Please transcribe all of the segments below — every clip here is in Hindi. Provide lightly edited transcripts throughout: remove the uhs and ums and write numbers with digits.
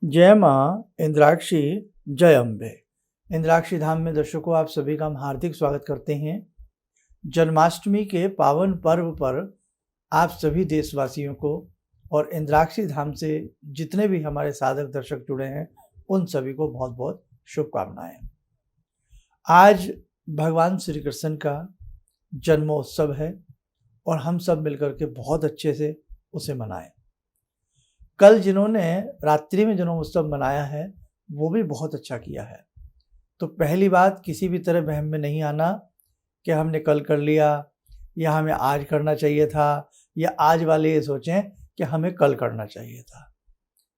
जय माँ इंद्राक्षी, जय अम्बे। इंद्राक्षी धाम में दर्शकों आप सभी का हम हार्दिक स्वागत करते हैं। जन्माष्टमी के पावन पर्व पर आप सभी देशवासियों को और इंद्राक्षी धाम से जितने भी हमारे साधक दर्शक जुड़े हैं उन सभी को बहुत बहुत शुभकामनाएं। आज भगवान श्री कृष्ण का जन्मोत्सव है और हम सब मिलकर के बहुत अच्छे से उसे मनाएं। कल जिन्होंने रात्रि में जन्मोत्सव मनाया है वो भी बहुत अच्छा किया है। तो पहली बात, किसी भी तरह वहम में नहीं आना कि हमने कल कर लिया या हमें आज करना चाहिए था, या आज वाले ये सोचें कि हमें कल करना चाहिए था।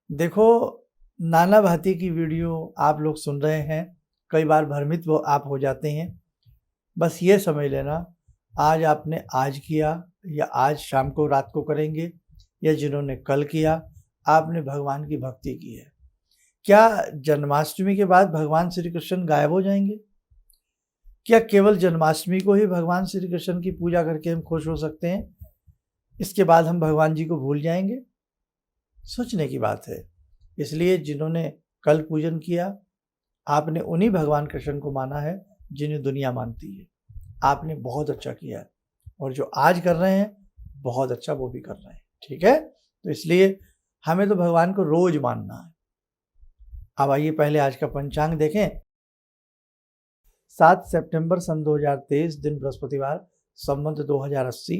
देखो, नाना भांति की वीडियो आप लोग सुन रहे हैं, कई बार भ्रमित आप हो जाते हैं। बस ये समझ लेना, आज आपने आज किया या आज शाम को रात को करेंगे, या जिन्होंने कल किया आपने भगवान की भक्ति की है। क्या जन्माष्टमी के बाद भगवान श्री कृष्ण गायब हो जाएंगे? क्या केवल जन्माष्टमी को ही भगवान श्री कृष्ण की पूजा करके हम खुश हो सकते हैं, इसके बाद हम भगवान जी को भूल जाएंगे? सोचने की बात है। इसलिए जिन्होंने कल पूजन किया आपने उन्हीं भगवान कृष्ण को माना है जिन्हें दुनिया मानती है। आपने बहुत अच्छा किया है, और जो आज कर रहे हैं बहुत अच्छा वो भी कर रहे हैं। ठीक है, तो इसलिए हमें तो भगवान को रोज मानना है। अब आइए पहले आज का पंचांग देखें। 7 सितंबर सन 2023, दिन बृहस्पतिवार, संवत 2080,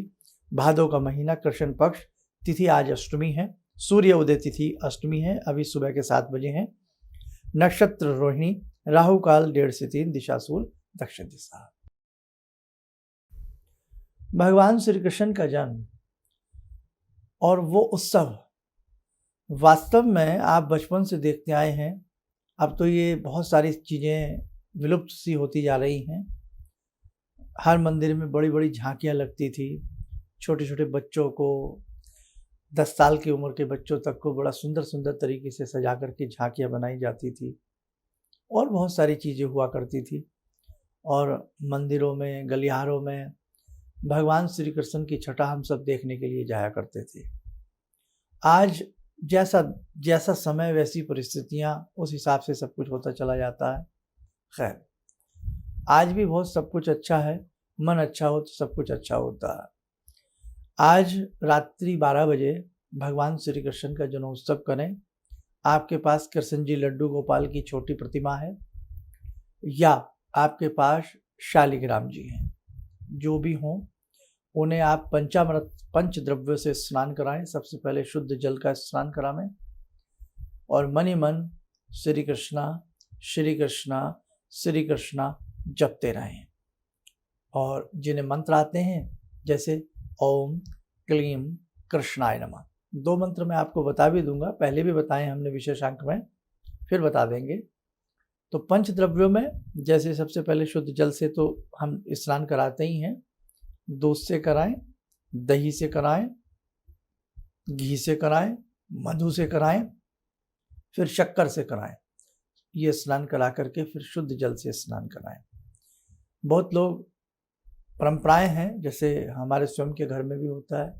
भादो का महीना, कृष्ण पक्ष, तिथि आज अष्टमी है, सूर्य उदय तिथि अष्टमी है, अभी सुबह के 7 बजे हैं। नक्षत्र रोहिणी, राहु काल 1:30 से 3, दिशा सूल दक्षिण दिशा। भगवान श्री कृष्ण का जन्म और वो उत्सव वास्तव में आप बचपन से देखते आए हैं। अब तो ये बहुत सारी चीज़ें विलुप्त सी होती जा रही हैं। हर मंदिर में बड़ी बड़ी झांकियाँ लगती थी, छोटे छोटे बच्चों को, 10 साल की उम्र के बच्चों तक को बड़ा सुंदर सुंदर तरीके से सजा करके झांकियाँ बनाई जाती थी, और बहुत सारी चीज़ें हुआ करती थी। और मंदिरों में, गलियारों में भगवान श्री कृष्ण की छटा हम सब देखने के लिए जाया करते थे। आज जैसा जैसा समय वैसी परिस्थितियां, उस हिसाब से सब कुछ होता चला जाता है। खैर, आज भी बहुत सब कुछ अच्छा है, मन अच्छा हो तो सब कुछ अच्छा होता है। आज रात्रि 12 बजे भगवान श्री कृष्ण का जन्मोत्सव करें। आपके पास कृष्ण जी लड्डू गोपाल की छोटी प्रतिमा है, या आपके पास शालिग्राम जी हैं, जो भी हों उन्हें आप पंचामृत पंचद्रव्यों से स्नान कराएं। सबसे पहले शुद्ध जल का स्नान कराएं और मनि मन श्री कृष्णा श्री कृष्णा श्री कृष्णा जपते रहें। और जिन्हें मंत्र आते हैं, जैसे ओम क्लीम कृष्णाय नमः, 2 मंत्र मैं आपको बता भी दूंगा, पहले भी बताएं हमने विशेषांक में, फिर बता देंगे। तो पंचद्रव्यों में जैसे सबसे पहले शुद्ध जल से तो हम स्नान कराते ही हैं। दूध से कराएं, दही से कराएं, घी से कराएं, मधु से कराएं, फिर शक्कर से कराएं। ये स्नान करा करके फिर शुद्ध जल से स्नान कराएं। बहुत लोग परंपराएं हैं, जैसे हमारे स्वयं के घर में भी होता है,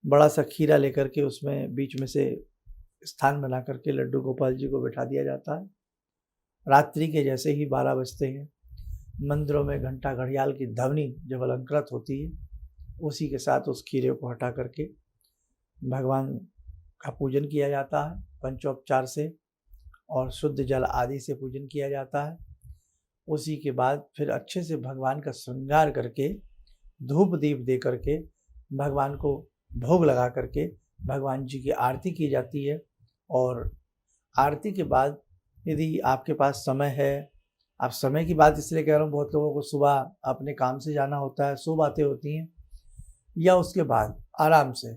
बड़ा सा खीरा लेकर के उसमें बीच में से स्थान बना करके लड्डू गोपाल जी को बैठा दिया जाता है। रात्रि के जैसे ही 12 बजते हैं, मंदिरों में घंटा घड़ियाल की ध्वनि जब अलंकृत होती है, उसी के साथ उस खीरे को हटा करके भगवान का पूजन किया जाता है पंचोपचार से, और शुद्ध जल आदि से पूजन किया जाता है। उसी के बाद फिर अच्छे से भगवान का श्रृंगार करके, धूप दीप दे करके, भगवान को भोग लगा करके भगवान जी की आरती की जाती है। और आरती के बाद यदि आपके पास समय है, आप समय की बात इसलिए कह रहा हूँ, बहुत लोगों को सुबह अपने काम से जाना होता है, सो बातें होती हैं, या उसके बाद आराम से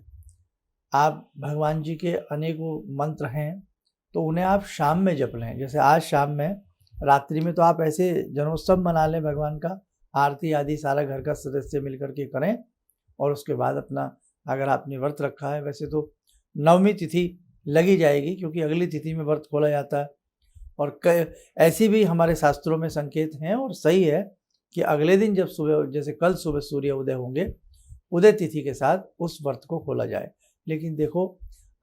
आप भगवान जी के अनेकों मंत्र हैं तो उन्हें आप शाम में जप लें। जैसे आज शाम में, रात्रि में तो आप ऐसे जन्मोत्सव मना लें भगवान का, आरती आदि सारा घर का सदस्य मिल करके करें, और उसके बाद अपना, अगर आपने व्रत रखा है, वैसे तो 9वीं तिथि लगी जाएगी क्योंकि अगली तिथि में व्रत खोला जाता है, और ऐसी भी हमारे शास्त्रों में संकेत हैं, और सही है कि अगले दिन जब सुबह, जैसे कल सुबह सूर्य उदय होंगे, उदय तिथि के साथ उस व्रत को खोला जाए। लेकिन देखो,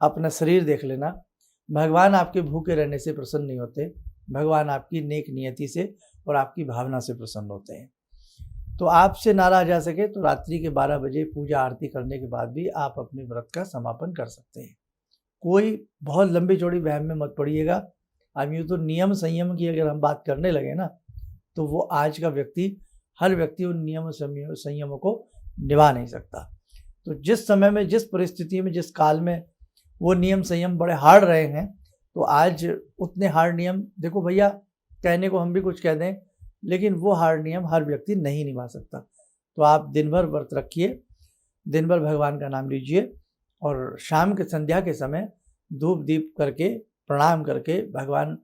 अपना शरीर देख लेना, भगवान आपके भूखे रहने से प्रसन्न नहीं होते, भगवान आपकी नेक नियति से और आपकी भावना से प्रसन्न होते हैं। तो आपसे नाराज आ सके तो रात्रि के 12 बजे पूजा आरती करने के बाद भी आप अपने व्रत का समापन कर सकते हैं। कोई बहुत लंबी चौड़ी वहम में मत पड़िएगा। अब यूँ तो नियम संयम की अगर हम बात करने लगे ना, तो वो आज का व्यक्ति, हर व्यक्ति उन नियम संयमों को निभा नहीं सकता। तो जिस समय में, जिस परिस्थिति में, जिस काल में वो नियम संयम बड़े हार्ड रहे हैं, तो आज उतने हार्ड नियम, देखो भैया, कहने को हम भी कुछ कह दें, लेकिन वो हार्ड नियम हर व्यक्ति नहीं निभा सकता। तो आप दिन भर व्रत रखिए, दिन भर भगवान का नाम लीजिए और शाम के संध्या के समय धूप दीप करके, प्रणाम करके भगवान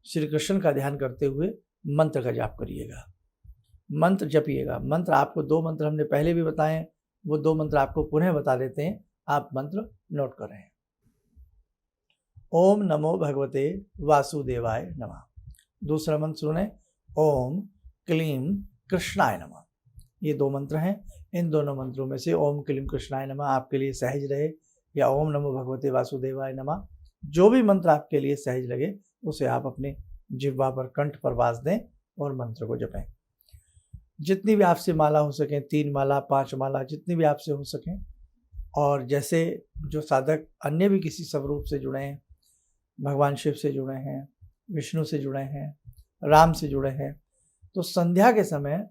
श्री कृष्ण का ध्यान करते हुए मंत्र का जाप करिएगा, मंत्र जपिएगा। मंत्र आपको 2 मंत्र हमने पहले भी बताए हैं, वो 2 मंत्र आपको पुनः बता देते हैं, आप मंत्र नोट कर रहे हैं। ओम नमो भगवते वासुदेवाय नमः। दूसरा मंत्र सुने, ओम क्लीम कृष्णाय नमः। ये 2 मंत्र हैं। इन दोनों मंत्रों में से ओम क्लीम कृष्णाय नमः आपके लिए सहज रहे, या ओम नमो भगवते वासुदेवाय नमः, जो भी मंत्र आपके लिए सहज लगे उसे आप अपने जिह्वा पर, कंठ पर वास दें और मंत्र को जपें। जितनी भी आपसे माला हो सकें, 3 माला 5 माला, जितनी भी आपसे हो सकें। और जैसे जो साधक अन्य भी किसी स्वरूप से जुड़े हैं, भगवान शिव से जुड़े हैं, विष्णु से जुड़े हैं, राम से जुड़े हैं, तो संध्या के समय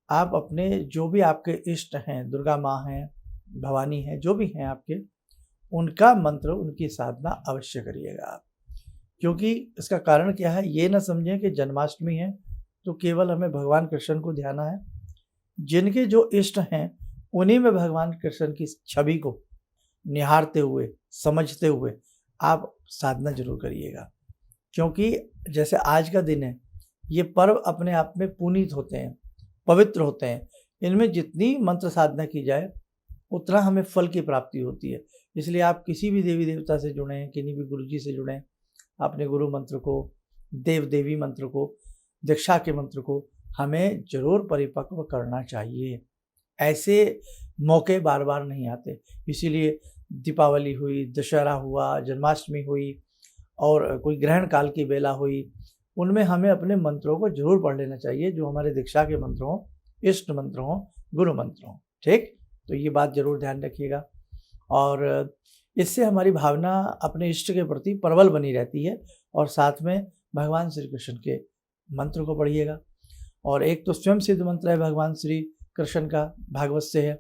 आप अपने जो भी आपके इष्ट हैं, दुर्गा माँ हैं, भवानी हैं, जो भी हैं आपके, उनका मंत्र, उनकी साधना अवश्य करिएगा आप। क्योंकि इसका कारण क्या है, ये ना समझें कि जन्माष्टमी है तो केवल हमें भगवान कृष्ण को ध्याना है। जिनके जो इष्ट हैं उन्हीं में भगवान कृष्ण की छवि को निहारते हुए, समझते हुए आप साधना जरूर करिएगा। क्योंकि जैसे आज का दिन है, ये पर्व अपने आप में पुनीत होते हैं, पवित्र होते हैं। इनमें जितनी मंत्र साधना की जाए उतना हमें फल की प्राप्ति होती है। इसलिए आप किसी भी देवी देवता से जुड़ें, किसी भी गुरु जी से जुड़ें, अपने गुरु मंत्र को, देव देवी मंत्र को, दीक्षा के मंत्र को हमें जरूर परिपक्व करना चाहिए। ऐसे मौके बार बार नहीं आते। इसीलिए दीपावली हुई, दशहरा हुआ, जन्माष्टमी हुई और कोई ग्रहण काल की बेला हुई, उनमें हमें अपने मंत्रों को जरूर पढ़ लेना चाहिए, जो हमारे दीक्षा के मंत्र हों, इष्ट मंत्र हों, गुरु मंत्र हों। ठीक, तो ये बात जरूर ध्यान रखिएगा। और इससे हमारी भावना अपने इष्ट के प्रति प्रबल बनी रहती है। और साथ में भगवान श्री कृष्ण के मंत्र को पढ़िएगा। और एक तो स्वयं सिद्ध मंत्र है भगवान श्री कृष्ण का, भागवत से है,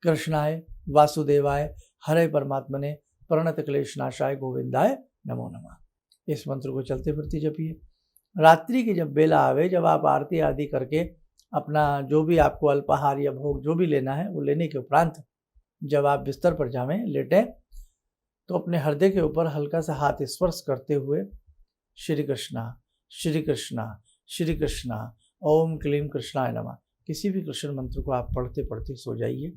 कृष्णाय वासुदेवाय हरे परमात्मने प्रणत क्लेश नाशाय गोविंदाय नमो नमः। इस मंत्र को चलते फिरते जपिए। रात्रि की जब बेला आवे, जब आप आरती आदि करके अपना जो भी आपको अल्पाहार या भोग जो भी लेना है वो लेने के उपरांत जब आप बिस्तर पर जावें, लेटें, तो अपने हृदय के ऊपर हल्का सा हाथ स्पर्श करते हुए श्री कृष्णा श्री कृष्णा श्री कृष्णा ओम क्लीम कृष्णाय नमः, किसी भी कृष्ण मंत्र को आप पढ़ते पढ़ते सो जाइए।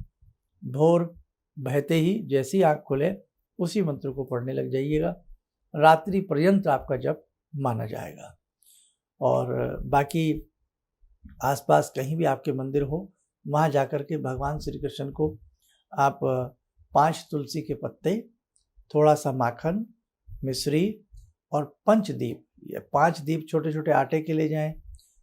भोर बहते ही जैसी आँख खुले उसी मंत्र को पढ़ने लग जाइएगा। रात्रि पर्यंत आपका जप माना जाएगा। और बाकी आसपास कहीं भी आपके मंदिर हो, वहाँ जाकर के भगवान श्री कृष्ण को आप 5 तुलसी के पत्ते, थोड़ा सा माखन, मिश्री और 5 दीप, या 5 दीप छोटे छोटे आटे के ले जाएं,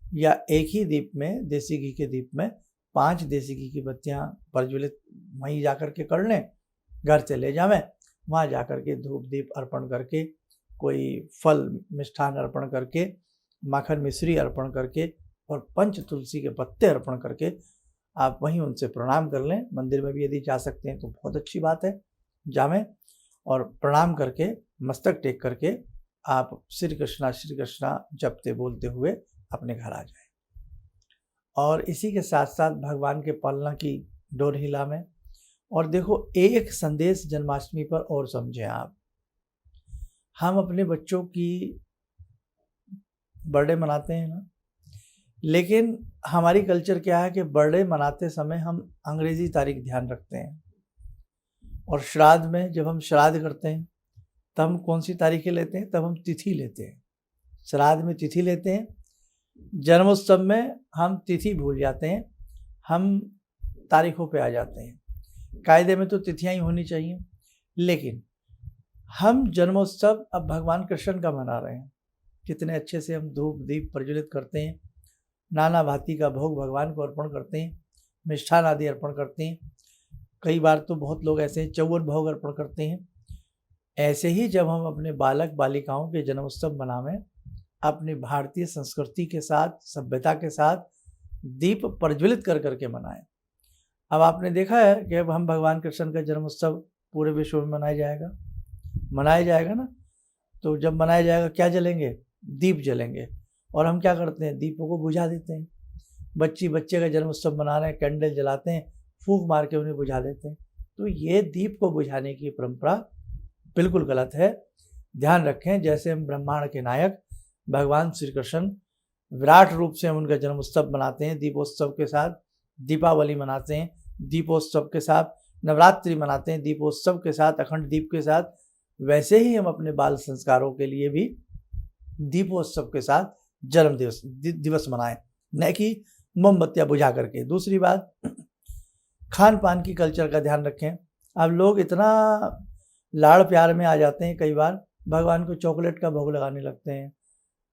या एक ही दीप में, देसी घी के दीप में 5 देसी घी की बत्तियाँ प्रज्वलित वहीं जाकर के कर लें, घर से ले जावें, वहाँ जाकर के धूप दीप अर्पण करके, कोई फल मिष्ठान अर्पण करके, माखन मिश्री अर्पण करके और 5 तुलसी के पत्ते अर्पण करके आप वहीं उनसे प्रणाम कर लें। मंदिर में भी यदि जा सकते हैं तो बहुत अच्छी बात है, जावें और प्रणाम करके, मस्तक टेक करके आप श्री कृष्णा जपते बोलते हुए अपने घर आ जाएं। और इसी के साथ साथ भगवान के पालना की डोर हिला में। और देखो, एक संदेश जन्माष्टमी पर और समझें आप, हम अपने बच्चों की बर्थडे मनाते हैं ना, लेकिन हमारी कल्चर क्या है कि बर्थडे मनाते समय हम अंग्रेजी तारीख ध्यान रखते हैं। और श्राद्ध में जब हम श्राद्ध करते हैं तब हम कौन सी तारीखें लेते हैं? तब हम तिथि लेते हैं। श्राद्ध में तिथि लेते हैं, जन्मोत्सव में हम तिथि भूल जाते हैं, हम तारीखों पे आ जाते हैं। कायदे में तो तिथियां ही होनी चाहिए, लेकिन हम जन्मोत्सव अब भगवान कृष्ण का मना रहे हैं। कितने अच्छे से हम धूप दीप प्रज्वलित करते हैं, नाना भांति का भोग भगवान को अर्पण करते हैं, मिष्ठान आदि अर्पण करते हैं। कई बार तो बहुत लोग ऐसे 54 भोग अर्पण करते हैं। ऐसे ही जब हम अपने बालक बालिकाओं के जन्मोत्सव मनावें, अपनी भारतीय संस्कृति के साथ, सभ्यता के साथ दीप प्रज्वलित कर करके मनाएं। अब आपने देखा है कि अब हम भगवान कृष्ण का जन्मोत्सव पूरे विश्व में मनाया जाएगा ना। तो जब मनाया जाएगा क्या जलेंगे? दीप जलेंगे। और हम क्या करते हैं? दीपों को बुझा देते हैं। बच्चे का जन्मोत्सव मना रहे हैं, कैंडल जलाते हैं, फूंक मार के उन्हें बुझा देते हैं। तो ये दीप को बुझाने की परंपरा बिल्कुल गलत है। ध्यान रखें, जैसे हम ब्रह्मांड के नायक भगवान श्री कृष्ण विराट रूप से हम उनका जन्मोत्सव मनाते हैं, दीपोत्सव के साथ दीपावली मनाते हैं, दीपोत्सव के साथ नवरात्रि मनाते हैं, दीपोत्सव के साथ अखंड दीप के साथ, वैसे ही हम अपने बाल संस्कारों के लिए भी दीपोत्सव के साथ जन्म दिवस मनाएं, न कि मोमबत्तियां बुझा करके। दूसरी बात, खान पान की कल्चर का ध्यान रखें। अब लोग इतना लाड़ प्यार में आ जाते हैं, कई बार भगवान को चॉकलेट का भोग लगाने लगते हैं,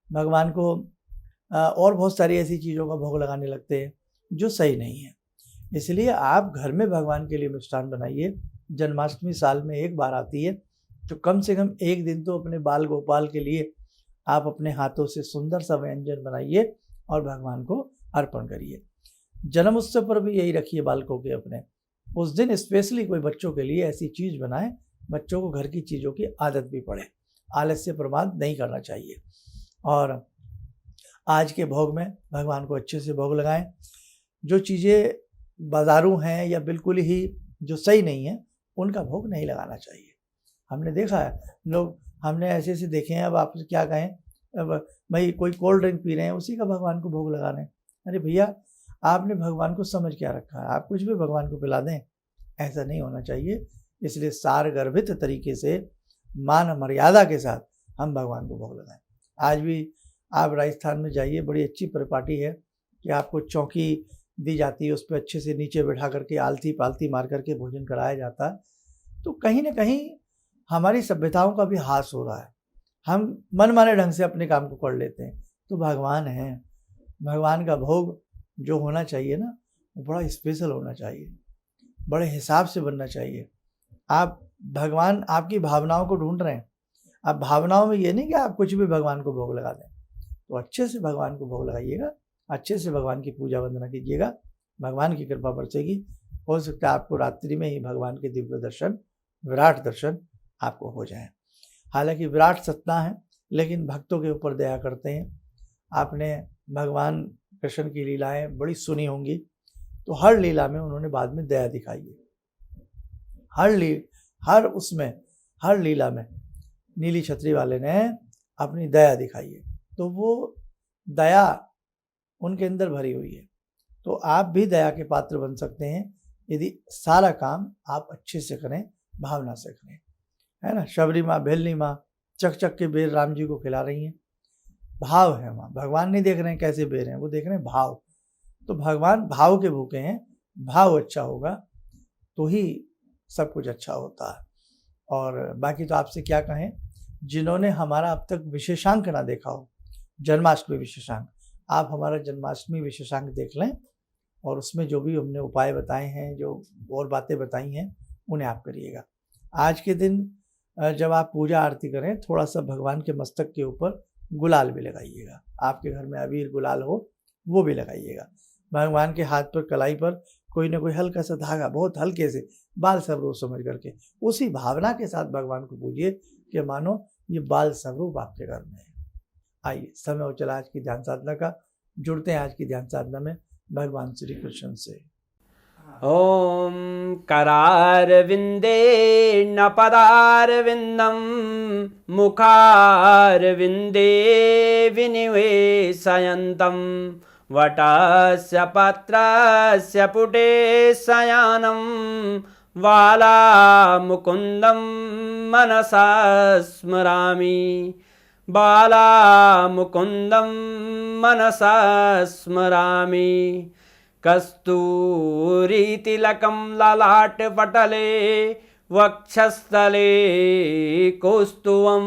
भगवान को और बहुत सारी ऐसी चीज़ों का भोग लगाने लगते हैं जो सही नहीं है। इसलिए आप घर में भगवान के लिए मिष्ठान बनाइए। जन्माष्टमी साल में एक बार आती है, तो कम से कम एक दिन तो अपने बाल गोपाल के लिए आप अपने हाथों से सुंदर सा व्यंजन बनाइए और भगवान को अर्पण करिए। जन्म उत्सव पर भी यही रखिए बालकों के अपने। उस दिन स्पेशली कोई बच्चों के लिए ऐसी चीज़ बनाए, बच्चों को घर की चीज़ों की आदत भी पड़े। आलस्य प्रमाद नहीं करना चाहिए। और आज के भोग में भगवान को अच्छे से भोग लगाएं। जो चीज़ें बाजारू हैं या बिल्कुल ही जो सही नहीं है, उनका भोग नहीं लगाना चाहिए। हमने देखा है लोग, हमने ऐसे ऐसे देखे हैं। अब आप क्या कहें, अब भाई कोई कोल्ड ड्रिंक पी रहे हैं, उसी का भगवान को भोग लगा रहे हैं। अरे भैया, आपने भगवान को समझ क्या रखा है? आप कुछ भी भगवान को पिला दें, ऐसा नहीं होना चाहिए। इसलिए सारगर्भित तरीके से मान मर्यादा के साथ हम भगवान को भोग लगाएं। आज भी आप राजस्थान में जाइए, बड़ी अच्छी परिपाटी है कि आपको चौकी दी जाती है, उस पर अच्छे से नीचे बैठा करके आलती पालती मार करके भोजन कराया जाता है। तो कहीं ना कहीं हमारी सभ्यताओं का भी हास हो रहा है। हम मनमाने ढंग से अपने काम को कर लेते हैं। तो भगवान हैं, भगवान का भोग जो होना चाहिए ना, वो बड़ा स्पेशल होना चाहिए, बड़े हिसाब से बनना चाहिए। आप भगवान आपकी भावनाओं को ढूंढ रहे हैं। आप भावनाओं में ये नहीं कि आप कुछ भी भगवान को भोग लगा दें। तो अच्छे से भगवान को भोग लगाइएगा, अच्छे से भगवान की पूजा वंदना कीजिएगा, भगवान की कृपा बरसेगी। हो सकता है आपको रात्रि में ही भगवान के दिव्य दर्शन, विराट दर्शन आपको हो जाए। हालांकि विराट सत्ता है, लेकिन भक्तों के ऊपर दया करते हैं। आपने भगवान कृष्ण की लीलाएं बड़ी सुनी होंगी, तो हर लीला में उन्होंने बाद में दया दिखाई है। हर लीला में नीली छतरी वाले ने अपनी दया दिखाई है। तो वो दया उनके अंदर भरी हुई है। तो आप भी दया के पात्र बन सकते हैं यदि सारा काम आप अच्छे से करें, भावना से करें, है ना। शबरी माँ, भेलनी माँ चक चक के बेर राम जी को खिला रही हैं। भाव है वहाँ, भगवान नहीं देख रहे हैं कैसे बेर हैं, वो देख रहे हैं भाव। तो भगवान भाव के भूखे हैं। भाव अच्छा होगा तो ही सब कुछ अच्छा होता है। और बाकी तो आपसे क्या कहें, जिन्होंने हमारा अब तक विशेषांक ना देखा हो, जन्माष्टमी विशेषांक, आप हमारा जन्माष्टमी विशेषांक देख लें और उसमें जो भी हमने उपाय बताए हैं, जो और बातें बताई हैं, उन्हें आप करिएगा। आज के दिन जब आप पूजा आरती करें, थोड़ा सा भगवान के मस्तक के ऊपर गुलाल भी लगाइएगा। आपके घर में अबीर गुलाल हो वो भी लगाइएगा। भगवान के हाथ पर, कलाई पर कोई ना कोई हल्का सा धागा, बहुत हल्के से, बाल स्वरूप समझ करके उसी भावना के साथ भगवान को पूजिए कि मानो ये बाल स्वरूप आपके घर में है। आइए, समय हो चला आज की ध्यान साधना का। जुड़ते हैं आज की ध्यान साधना में भगवान श्री कृष्ण से। ॐ करारविन्दे न पदारविन्दं मुखारविन्दे विनिवेशयन्तं वटस्य पत्रस्य पुटे शयानं बालामुकुन्दं मनसा स्मरामि बालामुकुन्दं मनसा स्मरामि कस्तूरीतिलकं ललाटपटले वक्षस्थले कौस्तुभं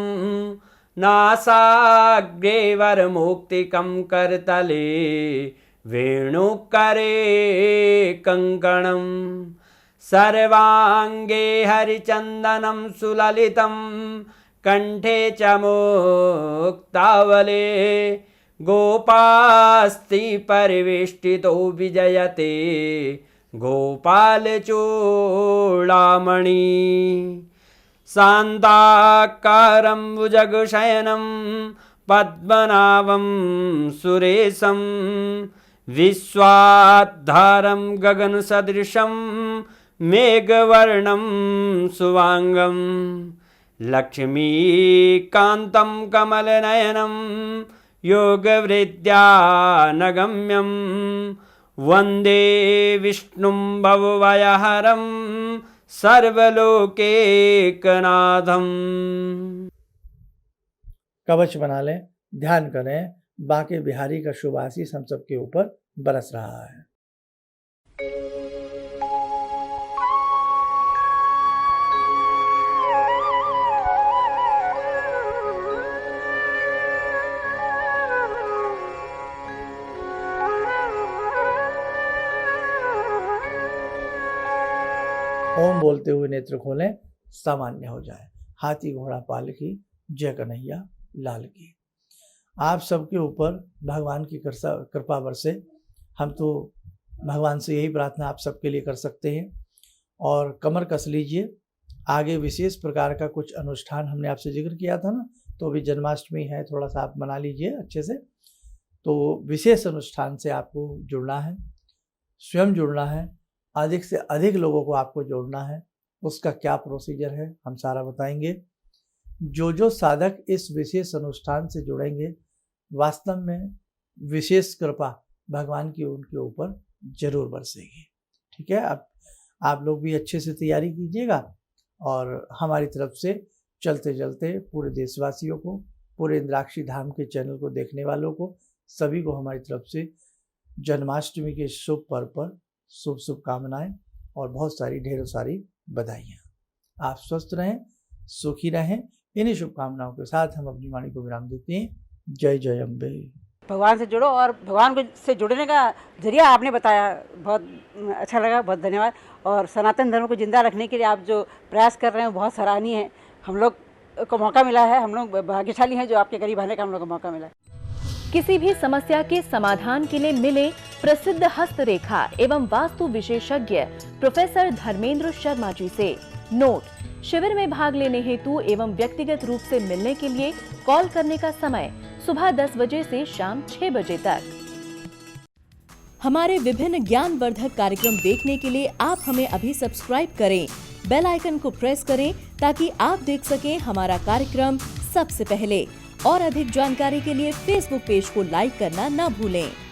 नासाग्रे वरमौक्तिकं करतले वेणुकरे कङ्कणं सर्वाङ्गे हरिचन्दनं सुललितं कंठे च मुक्तावले गोपास्ति परिवेष्टितो विजयते गोपालचूडामणि शान्ताकारं भुजगशयनं पद्मनाभं सुरेशं विश्वाधारं गगनसदृशं मेघवर्णं शुभांगं लक्ष्मीकान्तं कमलनयनं योगवृद्ध्यानगम्यं वन्दे विष्णुं भवभयहरं सर्वलोकैकनाथम्। कवच बना लें, ध्यान करें, बाके बिहारी का शुभ आशीष हम सबके ऊपर बरस रहा है। ओम बोलते हुए नेत्र खोलें, सामान्य हो जाए। हाथी घोड़ा पालकी, जय कन्हैया लाल की। आप सबके ऊपर भगवान की कृपा बरसे। हम तो भगवान से यही प्रार्थना आप सबके लिए कर सकते हैं। और कमर कस लीजिए। आगे विशेष प्रकार का कुछ अनुष्ठान हमने आपसे जिक्र किया था ना, तो अभी जन्माष्टमी है, थोड़ा सा आप मना लीजिए अच्छे से। तो विशेष अनुष्ठान से आपको जुड़ना है, स्वयं जुड़ना है, अधिक से अधिक लोगों को आपको जोड़ना है। उसका क्या प्रोसीजर है हम सारा बताएंगे। जो साधक इस विशेष अनुष्ठान से जुड़ेंगे, वास्तव में विशेष कृपा भगवान की उनके ऊपर जरूर बरसेगी। ठीक है, आप लोग भी अच्छे से तैयारी कीजिएगा। और हमारी तरफ से चलते चलते पूरे देशवासियों को, पूरे इंद्राक्षी धाम के चैनल को देखने वालों को, सभी को हमारी तरफ से जन्माष्टमी के शुभ पर्व पर शुभ शुभकामनाएं और बहुत सारी ढेरों सारी बधाइयाँ। आप स्वस्थ रहें, सुखी रहें। इन्हीं शुभकामनाओं के साथ हम अपनी वाणी को विराम देते हैं। जय जय अम्बे। भगवान से जुड़ो, और भगवान को से जुड़ने का जरिया आपने बताया, बहुत अच्छा लगा, बहुत धन्यवाद। और सनातन धर्म को जिंदा रखने के लिए आप जो प्रयास कर रहे हैं वो बहुत सराहनीय है। हम लोग को मौका मिला है, हम लोग भाग्यशाली हैं जो आपके करीब आने का हम लोग को मौका मिला है। किसी भी समस्या के समाधान के लिए मिले प्रसिद्ध हस्तरेखा एवं वास्तु विशेषज्ञ प्रोफेसर धर्मेंद्र शर्मा जी से। नोट: शिविर में भाग लेने हेतु एवं व्यक्तिगत रूप से मिलने के लिए कॉल करने का समय सुबह 10 बजे से शाम 6 बजे तक। हमारे विभिन्न ज्ञानवर्धक कार्यक्रम देखने के लिए आप हमें अभी सब्सक्राइब करें, बेल आइकन को प्रेस करें ताकि आप देख सकें हमारा कार्यक्रम सबसे पहले। और अधिक जानकारी के लिए फेसबुक पेज को लाइक करना न भूलें।